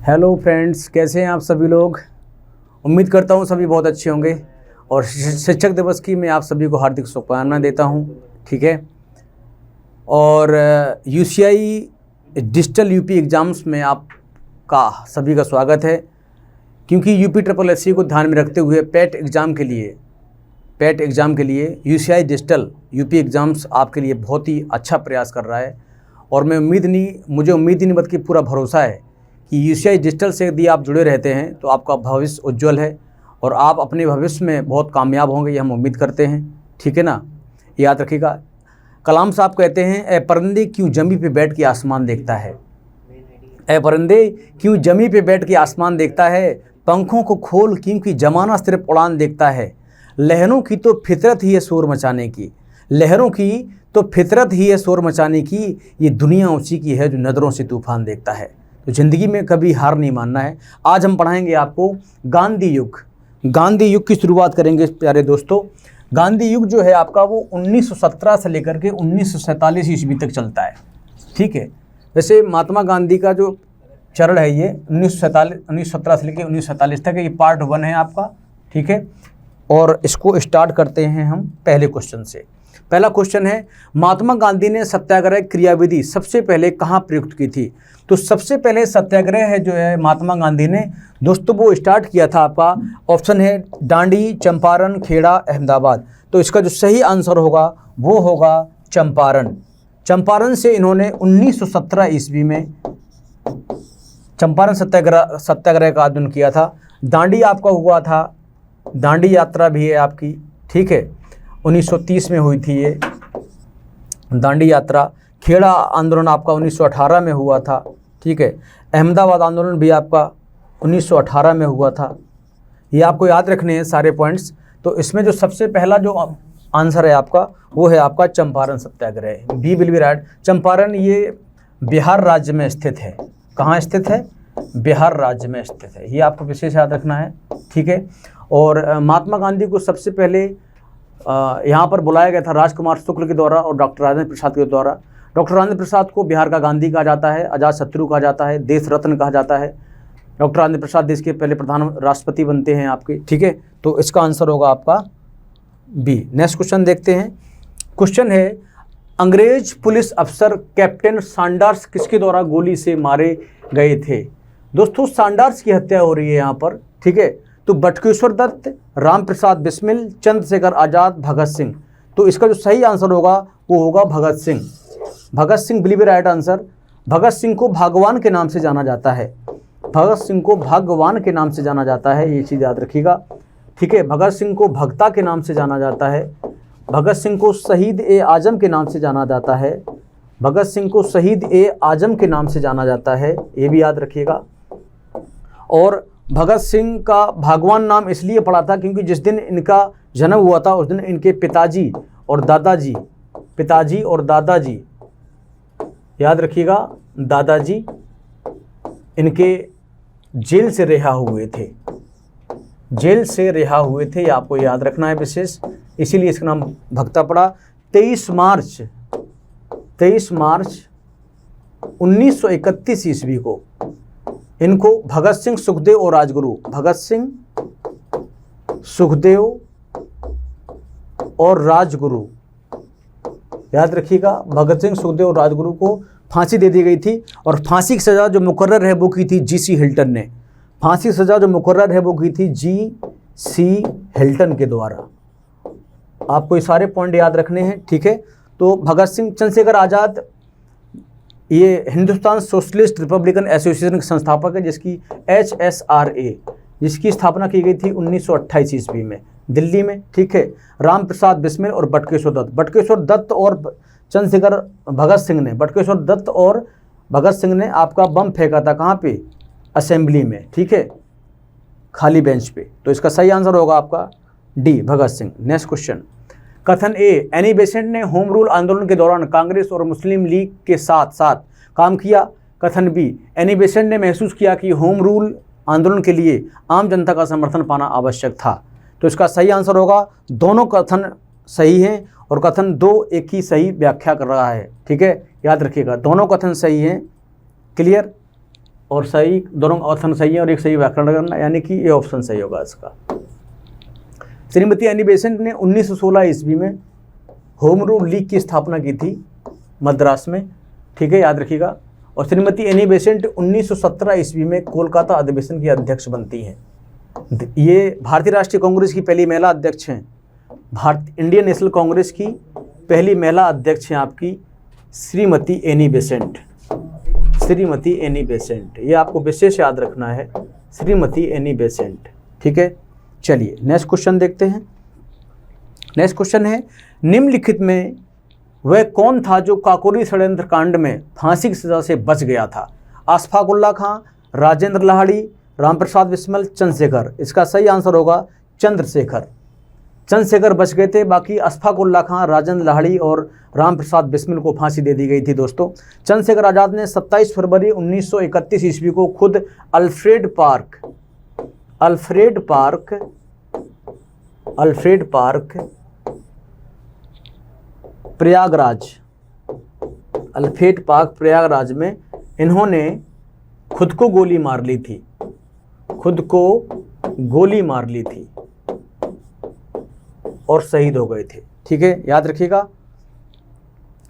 Hello friends, कैसे हैं आप सभी लोग। उम्मीद करता हूं सभी बहुत अच्छे होंगे और शिक्षक दिवस की मैं आप सभी को हार्दिक शुभकामनाएं देता हूं। ठीक है। और यूसीआई डिजिटल यूपी एग्ज़ाम्स में आपका सभी का स्वागत है, क्योंकि यूपी ट्रिपल एससी को ध्यान में रखते हुए पैट एग्ज़ाम के लिए यूसीआई डिजिटल यूपी एग्ज़ाम्स आपके लिए बहुत ही अच्छा प्रयास कर रहा है। और मुझे उम्मीद ही नहीं बल्कि पूरा भरोसा है कि यूसीआई डिजिटल से यदि आप जुड़े रहते हैं तो आपका भविष्य उज्जवल है और आप अपने भविष्य में बहुत कामयाब होंगे, ये हम उम्मीद करते हैं। ठीक है ना। याद रखिएगा, कलाम साहब कहते हैं, ए परिंदे क्यों जमी पे बैठ के आसमान देखता है, ए परिंदे क्यों जमी पे बैठ के आसमान देखता है, पंखों को खोल क्योंकि जमाना सिर्फ उड़ान देखता है, लहरों की तो फितरत ही है शोर मचाने की, लहरों की तो फितरत ही है शोर मचाने की, ये दुनिया उसी की है जो नज़रों से तूफान देखता है। तो ज़िंदगी में कभी हार नहीं मानना है। आज हम पढ़ाएंगे आपको गांधी युग की शुरुआत करेंगे प्यारे दोस्तों। गांधी युग जो है आपका वो 1917 से लेकर के 1947 ईस्वी तक चलता है। ठीक है। वैसे महात्मा गांधी का जो चरण है ये 1917 से लेकर 1947 तक है। ये पार्ट 1 है आपका। ठीक है। और इसको स्टार्ट करते हैं हम पहले क्वेश्चन से। पहला क्वेश्चन है, महात्मा गांधी ने सत्याग्रह क्रियाविधि सबसे पहले कहाँ प्रयुक्त की थी। तो सबसे पहले सत्याग्रह है जो है महात्मा गांधी ने दोस्तों वो स्टार्ट किया था आपका, ऑप्शन है दांडी, चंपारण, खेड़ा, अहमदाबाद। तो इसका जो सही आंसर होगा वो होगा चंपारण। चंपारण से इन्होंने 1917 ईस्वी में चंपारण सत्याग्रह का आयोजन किया था। दांडी आपका हुआ था, दांडी यात्रा भी है आपकी। ठीक है। 1930 में हुई थी ये दांडी यात्रा। खेड़ा आंदोलन आपका 1918 में हुआ था। ठीक है। अहमदाबाद आंदोलन भी आपका 1918 में हुआ था। ये आपको याद रखने हैं सारे पॉइंट्स। तो इसमें जो सबसे पहला जो आंसर है आपका वो है आपका Champaran Satyagraha. B will be right. Champaran ये बिहार राज्य में स्थित है। कहाँ स्थित है? बिहार राज्य में स्थित है। ये आपको विशेष याद रखना है। ठीक है। और महात्मा गांधी को सबसे पहले यहाँ पर बुलाया गया था राजकुमार शुक्ल के द्वारा और डॉक्टर राजेंद्र प्रसाद के द्वारा। डॉक्टर राजेंद्र प्रसाद को बिहार का गांधी कहा जाता है, अजात शत्रु कहा जाता है, देश रत्न कहा जाता है। डॉक्टर राजेंद्र प्रसाद देश के पहले प्रधान राष्ट्रपति बनते हैं आपके। ठीक है। तो इसका आंसर होगा आपका बी। नेक्स्ट क्वेश्चन देखते हैं। क्वेश्चन है, अंग्रेज पुलिस अफसर कैप्टन सैंडर्स किसके द्वारा गोली से मारे गए थे। दोस्तों सैंडर्स की हत्या हो रही है यहाँ पर। ठीक है। तो बटुकेश्वर दत्त, राम प्रसाद बिस्मिल, चंद्रशेखर आज़ाद, भगत सिंह। तो इसका जो सही आंसर होगा वो होगा भगत सिंह। भगत सिंह बिल्कुल राइट आंसर। भगत सिंह को भगवान के नाम से जाना जाता है। भगत सिंह को भगवान के नाम से जाना जाता है, ये चीज़ याद रखिएगा। ठीक है। भगत सिंह को भक्ता के नाम से जाना जाता है। भगत सिंह को शहीद ए आजम के नाम से जाना जाता है। भगत सिंह को शहीद ए आजम के नाम से जाना जाता है, ये भी याद रखिएगा। और भगत सिंह का भगवान नाम इसलिए पड़ा था क्योंकि जिस दिन इनका जन्म हुआ था उस दिन इनके पिताजी और दादाजी याद रखिएगा, दादाजी इनके जेल से रिहा हुए थे। ये आपको याद रखना है विशेष, इसीलिए इसका नाम भक्ता पड़ा। 23 मार्च 1931 ईस्वी को इनको भगत सिंह, सुखदेव और राजगुरु, भगत सिंह, सुखदेव और राजगुरु याद रखिएगा। भगत सिंह, सुखदेव और राजगुरु को फांसी दे दी गई थी और फांसी की सज़ा जो मुकर्रर है वो की थी जीसी हिल्टन ने। फांसी की सज़ा जो मुकर्रर है वो की थी जीसी हिल्टन के द्वारा। आपको ये सारे पॉइंट याद रखने हैं। ठीक है। तो भगत सिंह, चंद्रशेखर आज़ाद ये हिंदुस्तान सोशलिस्ट रिपब्लिकन एसोसिएशन के संस्थापक है, जिसकी HSRA जिसकी स्थापना की गई थी 1928 ईस्वी में दिल्ली में। ठीक है। राम प्रसाद बिस्मिल और बटुकेश्वर दत्त और बटुकेश्वर दत्त और भगत सिंह ने आपका बम फेंका था कहाँ पे? असेंबली में। ठीक है। खाली बेंच पे। तो इसका सही आंसर होगा आपका D, Bhagat Singh. Next question. कथन ए, एनी बेसेंट ने होम रूल आंदोलन के दौरान कांग्रेस और मुस्लिम लीग के साथ साथ काम किया। कथन बी, एनी बेसेंट ने महसूस किया कि होम रूल आंदोलन के लिए आम जनता का समर्थन पाना आवश्यक था। तो इसका सही आंसर होगा, दोनों कथन सही हैं और कथन 2 एक ही सही व्याख्या कर रहा है। ठीक है। याद रखिएगा, दोनों कथन सही हैं। क्लियर। और सही, दोनों ऑप्शन सही है और एक सही व्याकरण करना, यानी कि ये ऑप्शन सही होगा इसका। श्रीमती एनी बेसेंट ने 1916 ईस्वी में होम रूल लीग की स्थापना की थी मद्रास में, ठीक है, याद रखिएगा। और श्रीमती एनी बेसेंट 1917 ईस्वी में कोलकाता अधिवेशन की अध्यक्ष बनती हैं। ये भारतीय राष्ट्रीय कांग्रेस की पहली महिला अध्यक्ष हैं। इंडियन नेशनल कांग्रेस की पहली महिला अध्यक्ष हैं आपकी Shrimati Annie Besant. Shrimati Annie Besant, ये आपको विशेष याद रखना है, श्रीमती एनी बेसेंट, ठीक है। चलिए नेक्स्ट क्वेश्चन देखते हैं। नेक्स्ट क्वेश्चन है, निम्नलिखित में वह कौन था जो काकोरी षड्यंत्र कांड में फांसी की सजा से बच गया था? अशफाक उल्लाह खां, राजेंद्र लाहिड़ी, रामप्रसाद बिस्मिल, चंद्रशेखर। इसका सही आंसर होगा चंद्रशेखर। चंद्रशेखर बच गए थे, बाकी अशफाक उल्लाह खां, राजेंद्र लाहिड़ी और रामप्रसाद बिस्मिल को फांसी दे दी गई थी दोस्तों। चंद्रशेखर आज़ाद ने 27 फरवरी 1931 ईस्वी को खुद अल्फ्रेड पार्क प्रयागराज में इन्होंने खुद को गोली मार ली थी, और शहीद हो गए थे, ठीक है, याद रखिएगा।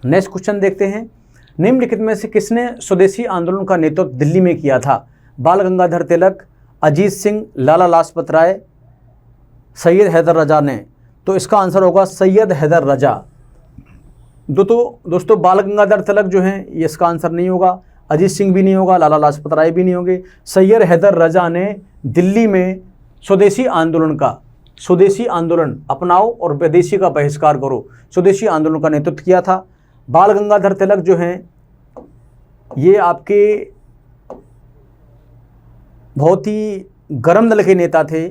नेक्स्ट क्वेश्चन देखते हैं, निम्नलिखित में से किसने स्वदेशी आंदोलन का नेतृत्व दिल्ली में किया था? बाल गंगाधर तिलक, अजीत सिंह, लाला लाजपत राय, सैयद हैदर रजा ने। तो इसका आंसर होगा सैयद हैदर रजा। दोस्तों बाल गंगाधर तिलक जो हैं ये इसका आंसर नहीं होगा, अजीत सिंह भी नहीं होगा, लाला लाजपत राय भी नहीं होंगे। सैयद हैदर रजा ने दिल्ली में स्वदेशी आंदोलन अपनाओ और विदेशी का बहिष्कार करो, स्वदेशी आंदोलन का नेतृत्व किया था। बाल गंगाधर तिलक जो हैं ये आपके बहुत ही गर्म दल के नेता थे,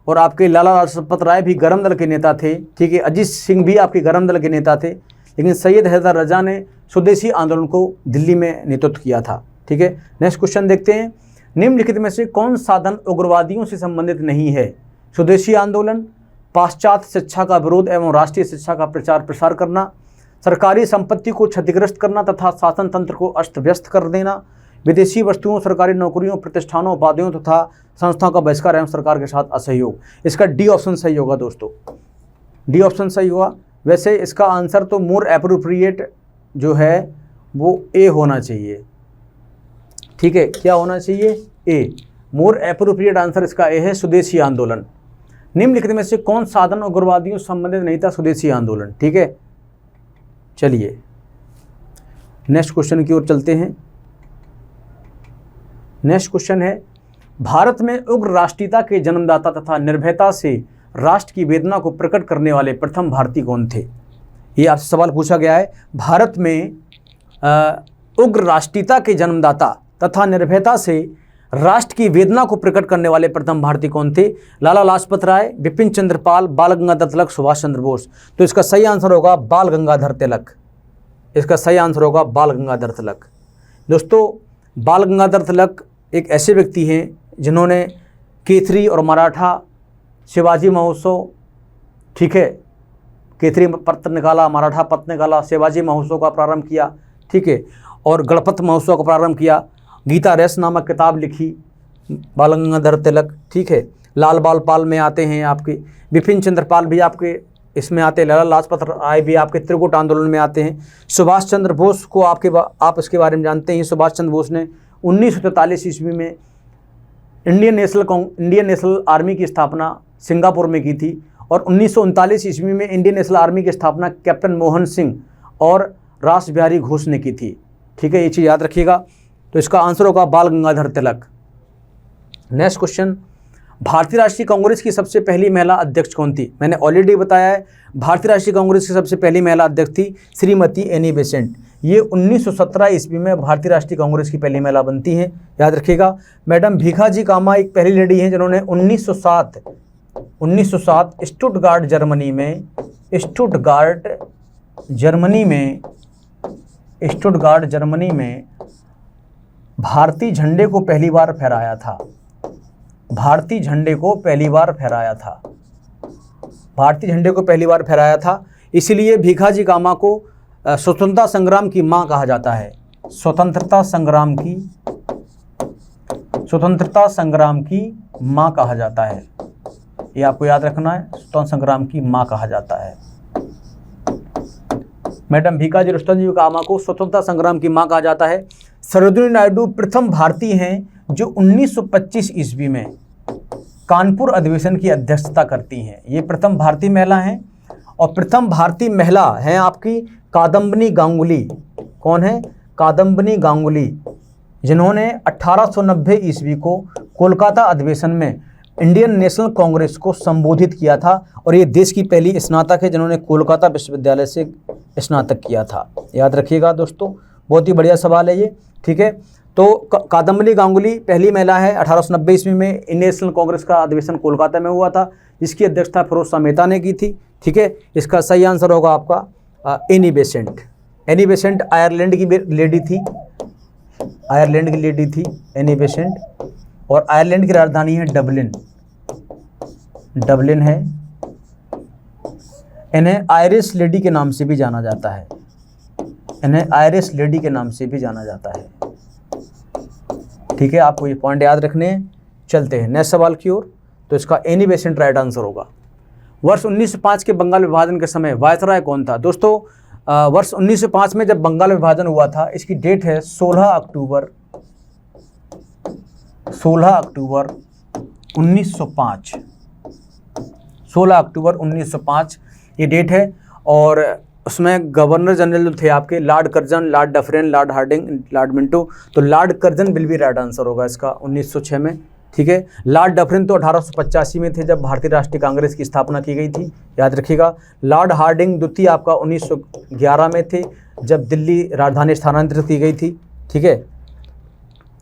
और आपके लाला लाजपत राय भी गर्म दल के नेता थे, ठीक है। अजीत सिंह भी आपके गर्म दल के नेता थे, लेकिन सैयद हैदर रजा ने स्वदेशी आंदोलन को दिल्ली में नेतृत्व किया था, ठीक है। नेक्स्ट क्वेश्चन देखते हैं, निम्नलिखित में से कौन साधन उग्रवादियों से संबंधित नहीं है? स्वदेशी आंदोलन, पाश्चात्य शिक्षा का विरोध एवं राष्ट्रीय शिक्षा का प्रचार प्रसार करना, सरकारी संपत्ति को क्षतिग्रस्त करना तथा शासन तंत्र को अस्त व्यस्त कर देना, विदेशी वस्तुओं, सरकारी नौकरियों, प्रतिष्ठानों, उपाधियों तथा संस्थाओं का बहिष्कार एवं सरकार के साथ असहयोग। इसका डी ऑप्शन सही होगा दोस्तों, डी ऑप्शन सही होगा। वैसे इसका आंसर तो मोर एप्रोप्रिएट जो है वो ए होना चाहिए, ठीक है। क्या होना चाहिए? ए, मोर एप्रोप्रिएट आंसर इसका ए है, स्वदेशी आंदोलन। निम्नलिखित में से कौन साधन उग्रवादियों से संबंधित नहीं था? स्वदेशी आंदोलन, ठीक है। चलिए नेक्स्ट क्वेश्चन की ओर चलते हैं। नेक्स्ट क्वेश्चन है, भारत में उग्र राष्ट्रीयता के जन्मदाता तथा निर्भयता से राष्ट्र की वेदना को प्रकट करने वाले प्रथम भारतीय कौन थे? ये आपसे सवाल पूछा गया है। भारत में उग्र राष्ट्रीयता के जन्मदाता तथा निर्भयता से राष्ट्र की वेदना को प्रकट करने वाले प्रथम भारतीय कौन थे? लाला लाजपत राय, बिपिन चंद्र पाल, बाल गंगाधर तिलक, सुभाष चंद्र बोस। तो इसका सही आंसर होगा बाल गंगाधर तिलक। इसका सही आंसर होगा बाल गंगाधर तिलक। दोस्तों बाल गंगाधर तिलक एक ऐसे व्यक्ति हैं जिन्होंने केसरी और मराठा शिवाजी महोत्सव, ठीक है, केसरी पत्र निकाला, मराठा पत्र निकाला, शिवाजी महोत्सव का प्रारंभ किया, ठीक है, और गणपत महोत्सव का प्रारंभ किया, गीता रेस नामक किताब लिखी बाल गंगाधर तिलक, ठीक है। लाल बाल पाल में आते हैं आपके, बिपिन चंद्र पाल भी आपके इसमें आते हैं, लाला लाजपत राय भी आपके त्रिकुट आंदोलन में आते हैं। सुभाष चंद्र बोस को आप इसके बारे में जानते हैं। सुभाष चंद्र बोस ने 1943 ईस्वी में इंडियन नेशनल आर्मी की स्थापना सिंगापुर में की थी, और 1939 ईस्वी में इंडियन नेशनल आर्मी की स्थापना कैप्टन मोहन सिंह और रास बिहारी घोष ने की थी, ठीक है, ये चीज़ याद रखिएगा। तो इसका आंसर होगा बाल गंगाधर तिलक। नेक्स्ट क्वेश्चन, भारतीय राष्ट्रीय कांग्रेस की सबसे पहली महिला अध्यक्ष कौन थी? मैंने ऑलरेडी बताया है, भारतीय राष्ट्रीय कांग्रेस की सबसे पहली महिला अध्यक्ष थी श्रीमती एनी बेसेंट। ये 1917 ईस्वी में भारतीय राष्ट्रीय कांग्रेस की पहली महिला बनती हैं, याद रखिएगा। मैडम भीखाजी कामा एक पहली लेडी हैं जिन्होंने 1907 स्टुटगार्ट जर्मनी में भारतीय झंडे को पहली बार फहराया था। भारतीय झंडे को पहली बार फहराया था, इसलिए भीखाजी कामा को स्वतंत्रता संग्राम की मां कहा जाता है। स्वतंत्रता संग्राम की स्वतंत्रता संग्राम की मां कहा जाता है? ये आपको याद रखना है, स्वतंत्रता संग्राम की मां कहा जाता है। मैडम भीकाजी रुस्तम जी कामा को स्वतंत्रता संग्राम की मां कहा जाता है। सरोजिनी नायडू प्रथम भारतीय हैं जो 1925 ईस्वी में कानपुर अधिवेशन की अध्यक्षता करती हैं। ये प्रथम भारतीय महिला हैं। और प्रथम भारतीय महिला हैं आपकी कादम्बिनी गांगुली। कौन है? कादम्बिनी गांगुली, जिन्होंने 1890 ईस्वी को कोलकाता अधिवेशन में इंडियन नेशनल कांग्रेस को संबोधित किया था। और ये देश की पहली स्नातक है जिन्होंने कोलकाता विश्वविद्यालय से स्नातक किया था। याद रखिएगा दोस्तों, बहुत ही बढ़िया सवाल है ये। ठीक है, तो कादम्बिनी गांगुली पहली महिला है। 1890 ईस्वी में इंडियन नेशनल कांग्रेस का अधिवेशन कोलकाता में हुआ था, जिसकी अध्यक्षता फिरोज शाह मेहता ने की थी। ठीक है, इसका सही आंसर होगा आपका Annie Besant. Annie Besant Ireland की लेडी थी, आयरलैंड की लेडी थी एनी बेसेंट। और आयरलैंड की राजधानी है डबलिन, डबलिन है। इन्हें आयरिश लेडी के नाम से भी जाना जाता है, इन्हें आयरिश लेडी के नाम से भी जाना जाता है। ठीक है, आपको ये पॉइंट याद रखने हैं। चलते हैं नेक्स्ट सवाल की ओर। तो इसका एनी बेसेंट राइट आंसर होगा। वर्ष 1905 के बंगाल विभाजन के समय वायसराय कौन था? दोस्तों वर्ष 1905 में जब बंगाल विभाजन हुआ था, इसकी डेट है 16 अक्टूबर 1905। 16 अक्टूबर 1905 ये डेट है। और उसमें गवर्नर जनरल जो थे आपके lord Curzon, lord Dufferin, lord Hardinge, lord Minto. तो lord Curzon will be right answer होगा इसका 1906 में। ठीक है, लॉर्ड डफरेन तो 1885 में थे जब भारतीय राष्ट्रीय कांग्रेस की स्थापना की गई थी, याद रखिएगा। लॉर्ड हार्डिंग द्वितीय आपका 1911 में थे जब दिल्ली राजधानी स्थानांतरित की गई थी। ठीक है,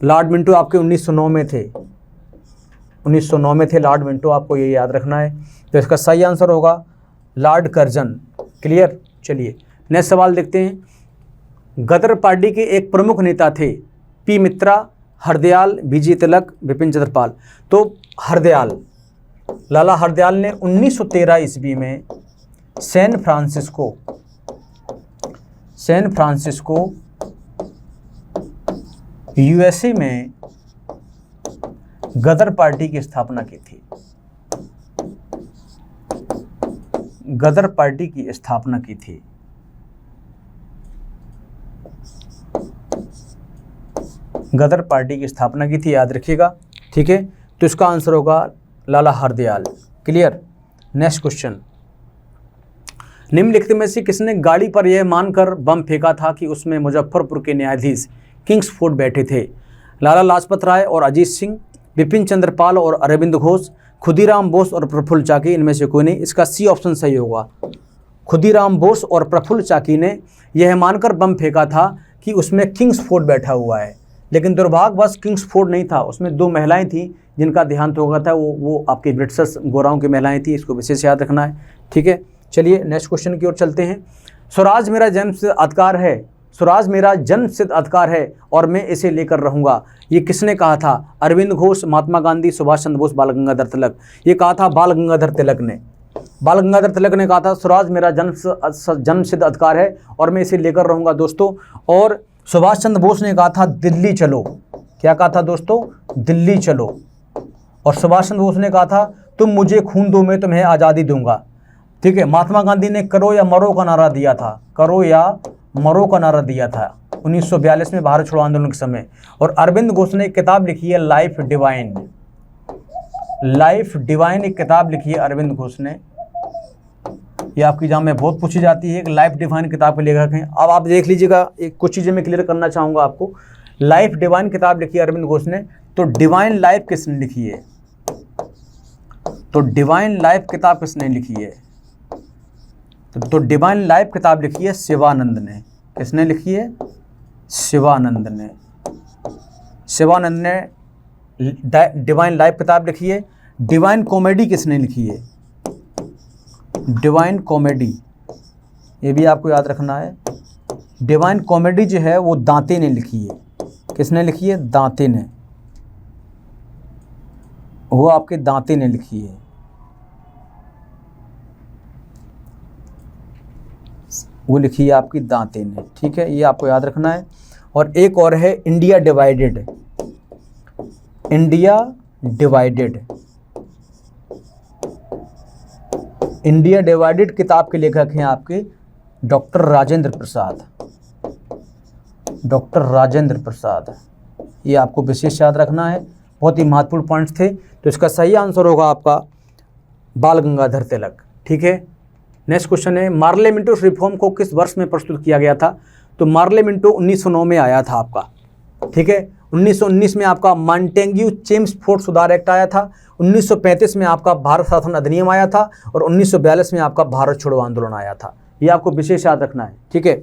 लॉर्ड मिंटो आपके 1909 में थे, 1909 में थे लॉर्ड मिंटो, आपको ये याद रखना है। तो इसका सही आंसर होगा लॉर्ड कर्जन। क्लियर? चलिए नेक्स्ट सवाल देखते हैं। गदर पार्टी के एक प्रमुख नेता थे पी मित्रा, हरदयाल, बीजी तिलक, बिपिन चंद्र पाल। तो हरदयाल, लाला हरदयाल ने 1913 ईस्वी में सैन फ्रांसिस्को यूएसए में गदर पार्टी की स्थापना की थी। गदर पार्टी की स्थापना की थी। गदर पार्टी की स्थापना की थी, याद रखिएगा। ठीक है, तो इसका आंसर होगा लाला हरदयाल। क्लियर? Next question. निम्नलिखित में से किसने गाड़ी पर यह मानकर बम फेंका था कि उसमें मुजफ्फरपुर के न्यायाधीश किंग्सफोर्ड बैठे थे? लाला लाजपत राय और अजीत सिंह, बिपिन चंद्र पाल और अरविंद घोष, खुदीराम बोस और प्रफुल्ल चाकी, इनमें से कोई नहीं। इसका सी ऑप्शन सही होगा। खुदीराम बोस और प्रफुल्ल चाकी ने यह मानकर बम फेंका था कि उसमें किंग्सफोर्ड बैठा हुआ है, लेकिन दुर्भाग्यवश किंग्सफोर्ड नहीं था, उसमें दो महिलाएं थीं जिनका देहांत हो गया था। वो आपकी ब्रिटिश गोराओं की महिलाएं थी, इसको विशेष याद रखना है। ठीक है, चलिए नेक्स्ट क्वेश्चन की ओर चलते हैं। स्वराज मेरा जन्मसिद्ध अधिकार है, स्वराज मेरा जन्मसिद्ध अधिकार है और मैं इसे लेकर रहूँगा, ये किसने कहा था? अरविंद घोष, महात्मा गांधी, सुभाष चंद्र बोस, बाल गंगाधर तिलक। ये कहा था बाल गंगाधर तिलक ने। बाल गंगाधर तिलक ने कहा था स्वराज मेरा जन्मसिद्ध अधिकार है और मैं इसे लेकर रहूँगा दोस्तों। और सुभाष चंद्र बोस ने कहा था दिल्ली चलो। क्या कहा था दोस्तों? दिल्ली चलो। और सुभाष चंद्र बोस ने कहा था तुम मुझे खून दो मैं तुम्हें आज़ादी दूंगा। ठीक है, महात्मा गांधी ने करो या मरो का नारा दिया था, करो या मरो का नारा दिया था 1942 में भारत छोड़ो आंदोलन के समय। और अरविंद घोष ने एक किताब लिखी है लाइफ डिवाइन, लाइफ डिवाइन एक किताब लिखी है अरविंद घोष ने। ये आपकी एग्जाम में बहुत पूछी जाती है, एक लाइफ डिवाइन किताब के लेखक हैं। अब आप देख लीजिएगा, एक कुछ चीज़ें मैं क्लियर करना चाहूँगा आपको। लाइफ डिवाइन किताब लिखी है अरविंद घोष ने, तो डिवाइन लाइफ किसने लिखी है? तो डिवाइन लाइफ किताब किसने लिखी है? तो डिवाइन लाइफ किताब लिखी है शिवानंद ने। किसने लिखी है? शिवानंद ने। शिवानंद ने डिवाइन लाइफ किताब लिखी है। डिवाइन कॉमेडी किसने लिखी है? डिवाइन कॉमेडी, ये भी आपको याद रखना है। डिवाइन कॉमेडी जो है वो दांते ने लिखी है। किसने लिखी है? दांते ने, वो आपके दांते ने लिखी है। वो लिखी है आपकी दांते ने। ठीक है, ये आपको याद रखना है। और एक और है India divided. India divided. India divided किताब के लेखक हैं आपके डॉक्टर राजेंद्र प्रसाद। डॉक्टर राजेंद्र प्रसाद, ये आपको विशेष याद रखना है, बहुत ही महत्वपूर्ण पॉइंट्स थे। तो इसका सही आंसर होगा आपका बाल गंगाधर तिलक। ठीक है, नेक्स्ट क्वेश्चन है, मार्ले मिंटो रिफॉर्म को किस वर्ष में प्रस्तुत किया गया था? तो मार्ले मिंटो 1909 में आया था आपका। ठीक है, 1919 में आपका मॉन्टेग्यू चेम्सफोर्ड सुधार एक्ट आया था, 1935 में आपका भारत शासन अधिनियम आया था और 1942 में आपका भारत छोड़ो आंदोलन आया था। ये आपको विशेष याद रखना है। ठीक है,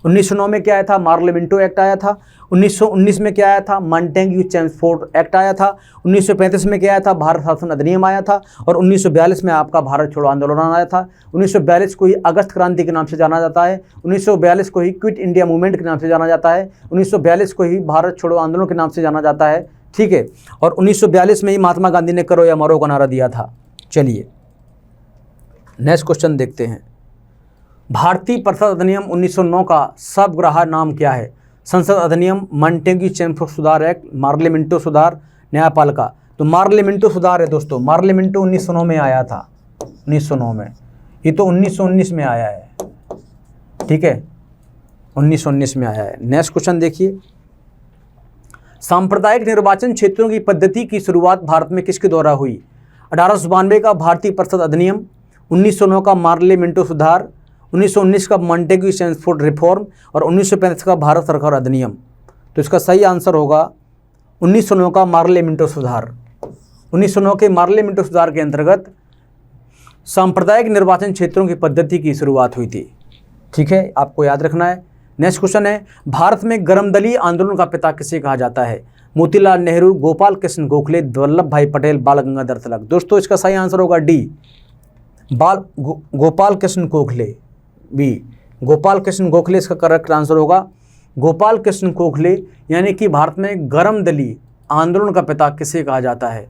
1909 में क्या आया था? मार्ले मिंटो एक्ट आया था। 1919 में क्या आया था? मॉन्टेग्यू चेम्सफोर्ड एक्ट आया था। 1935 में क्या आया था? भारत शासन अधिनियम आया था और 1942 में आपका भारत छोड़ो आंदोलन आया था। 1942 को ही अगस्त क्रांति के नाम से जाना जाता है, 1942 को ही क्विट इंडिया मूवमेंट के नाम से जाना जाता है, 1942 को ही भारत छोड़ो आंदोलन के नाम से जाना जाता है। ठीक है, और 1942 में ही महात्मा गांधी ने करो या मरो का नारा दिया था। चलिए नेक्स्ट क्वेश्चन देखते हैं, भारतीय परिषद अधिनियम 1909 का सबग्राह नाम क्या है? संसद अधिनियम, मॉन्टेग्यू चेम्सफोर्ड सुधार एक्ट, मार्ले मिंटो सुधार, न्यायपालिका। तो मार्ले मिंटो सुधार है दोस्तों, मार्ले मिंटो 1909 में आया था, 1909 में। ये तो 1919 में आया है। ठीक है, 1919 में आया है। नेक्स्ट क्वेश्चन देखिए, सांप्रदायिक निर्वाचन क्षेत्रों की पद्धति की शुरुआत भारत में किसके द्वारा हुई? 1892 का भारतीय परिषद अधिनियम, 1909 का मार्ले मिंटो सुधार, 1919 का मॉन्टेग्यू चेम्सफोर्ड रिफॉर्म और 1935 का भारत सरकार अधिनियम। तो इसका सही आंसर होगा 1909 का मार्ले मिंटो सुधार। 1909 के मार्ले मिंटो सुधार के अंतर्गत सांप्रदायिक निर्वाचन क्षेत्रों की पद्धति की शुरुआत हुई थी। ठीक है, आपको याद रखना है। नेक्स्ट क्वेश्चन है, भारत में गर्मदली आंदोलन का पिता किसे कहा जाता है? मोतीलाल नेहरू, गोपाल कृष्ण गोखले, वल्लभ भाई पटेल, बाल गंगाधर तिलक। दोस्तों इसका सही आंसर होगा डी, गोपाल कृष्ण गोखले। बी, गोपाल कृष्ण गोखले इसका करेक्ट आंसर होगा। गोपाल कृष्ण गोखले, यानी कि भारत में गर्मदली आंदोलन का पिता किसे कहा जाता है?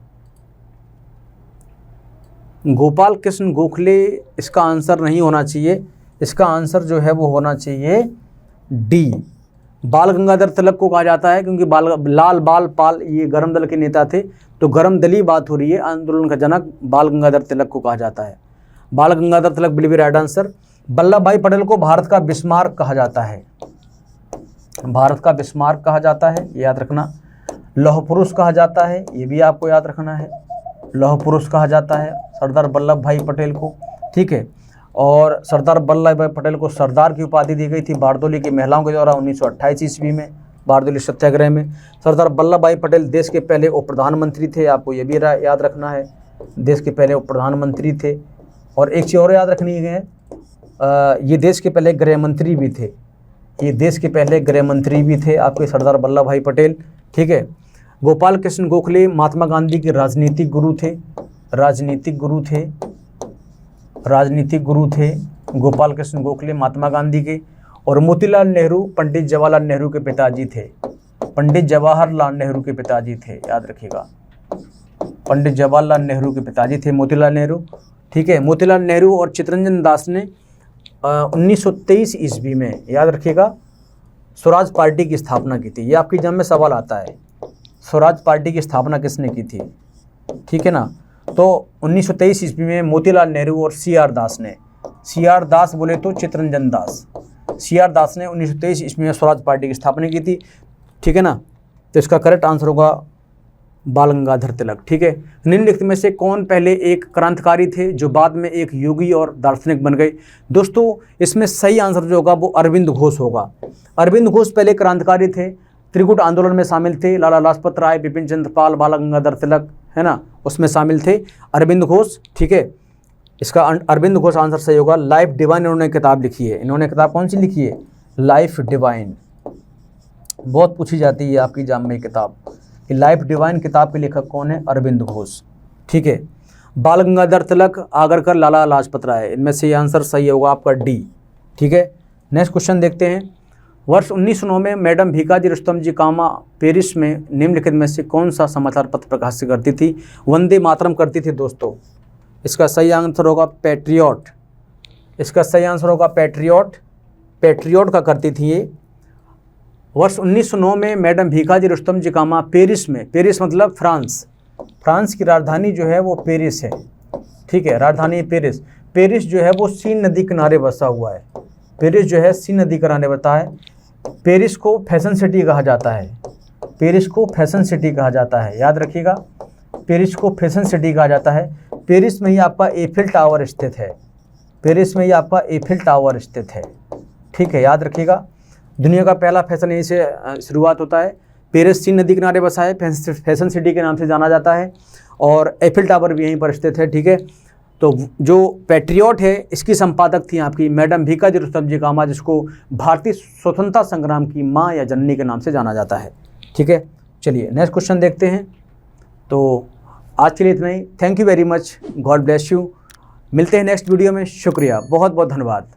गोपाल कृष्ण गोखले इसका आंसर नहीं होना चाहिए, इसका आंसर जो है वो होना चाहिए डी, बाल गंगाधर तिलक को कहा जाता है, क्योंकि लाल बाल पाल ये गर्म दल के नेता थे। तो गर्म दली बात हो रही है, आंदोलन का जनक बाल गंगाधर तिलक को कहा जाता है। Bal Gangadhar Tilak will be right answer. Vallabh Bhai Patel को भारत का बिस्मार्क कहा जाता है, भारत का बिस्मार्क कहा जाता है, ये याद रखना। लौह पुरुष कहा जाता है, ये भी आपको याद रखना है, लौह पुरुष कहा जाता है सरदार वल्लभ भाई पटेल को। ठीक है, और सरदार वल्लभ भाई पटेल को सरदार की उपाधि दी गई थी बारदोली की महिलाओं के द्वारा 1928 ईस्वी में, बारदोली सत्याग्रह में। सरदार वल्लभ भाई पटेल देश के पहले उप प्रधानमंत्री थे, आपको ये भी याद रखना है, देश के पहले उप प्रधानमंत्री थे। और एक चीज़ और याद रखनी है, ये देश के पहले गृह मंत्री भी थे, ये देश के पहले गृह मंत्री भी थे आपके सरदार वल्लभ भाई पटेल। ठीक है, गोपाल कृष्ण गोखले महात्मा गांधी के राजनीतिक गुरु थे, राजनीतिक गुरु थे, राजनीतिक गुरु थे गोपाल कृष्ण गोखले महात्मा गांधी के। और मोतीलाल नेहरू पंडित जवाहरलाल नेहरू के पिताजी थे, पंडित जवाहरलाल नेहरू के पिताजी थे, याद रखिएगा, पंडित जवाहरलाल नेहरू के पिताजी थे मोतीलाल नेहरू। ठीक है, मोतीलाल नेहरू और चित्तरंजन दास ने 1923 ईस्वी में, याद रखिएगा, स्वराज पार्टी की स्थापना की थी। ये आपकी एग्जाम में सवाल आता है, स्वराज पार्टी की स्थापना किसने की थी? ठीक है ना, तो 1923 ईस्वी में मोतीलाल नेहरू और CR दास ने, CR दास बोले तो चित्तरंजन दास, CR दास ने 1923 ईस्वी में स्वराज पार्टी की स्थापना की थी। ठीक है ना, तो इसका करेक्ट आंसर होगा बाल गंगाधर तिलक। ठीक है, निम्नलिखित में से कौन पहले एक क्रांतिकारी थे जो बाद में एक योगी और दार्शनिक बन गए? दोस्तों इसमें सही आंसर जो होगा वो अरविंद घोष होगा। अरविंद घोष पहले क्रांतिकारी थे, त्रिकूट आंदोलन में शामिल थे, लाला लाजपत राय, बिपिन चंद्र पाल, बाल गंगाधर तिलक, है ना, उसमें शामिल थे अरविंद घोष। ठीक है, इसका अरविंद घोष आंसर सही होगा। लाइफ डिवाइन इन्होंने किताब लिखी है, इन्होंने किताब कौन सी लिखी है? लाइफ डिवाइन, बहुत पूछी जाती है आपकी एग्जाम में किताब कि लाइफ डिवाइन किताब के लेखक कौन है? अरविंद घोष। ठीक है, बाल गंगाधर तिलक, आगरकर, लाला लाजपत राय, इनमें से आंसर सही होगा आपका डी। ठीक है, नेक्स्ट क्वेश्चन देखते हैं। वर्ष 1909 में मैडम भीकाजी रुस्तम जी कामा पेरिस में निम्नलिखित में से कौन सा समाचार पत्र प्रकाशित करती थी? वंदे मातरम करती थी दोस्तों। इसका सही आंसर होगा पैट्रियट, इसका सही आंसर होगा पैट्रियट, पैट्रियट का करती थी ये। वर्ष 1909 में मैडम भीखाजी रुस्तम जी कामा पेरिस में, पेरिस मतलब फ्रांस, फ्रांस की राजधानी जो है वो पेरिस है, ठीक है, राजधानी पेरिस। पेरिस जो है वो सीन नदी किनारे बसा हुआ है, पेरिस जो है सीन नदी किनारे बसा है। पेरिस को फैशन सिटी कहा जाता है, पेरिस को फैशन सिटी कहा जाता है, याद रखिएगा, पेरिस को फैशन सिटी कहा जाता है। पेरिस में ही आपका एफिल टावर स्थित है, पेरिस में ही आपका एफिल टावर स्थित है, ठीक है, याद रखिएगा। दुनिया का पहला फैशन यहीं से शुरुआत होता है। पेरिस सीन नदी किनारे बसा है, फैशन सिटी के नाम से जाना जाता है, और एफिल टावर भी यहीं पर स्थित है, ठीक है। तो जो पैट्रियट है इसकी संपादक थी आपकी मैडम भीखाजी रुस्तम जी कामा, जिसको भारतीय स्वतंत्रता संग्राम की माँ या जननी के नाम से जाना जाता है, ठीक है। चलिए नेक्स्ट क्वेश्चन देखते हैं। तो आज के लिए इतना ही। Thank you very much, God bless you. मिलते हैं नेक्स्ट वीडियो में। शुक्रिया, बहुत बहुत धन्यवाद।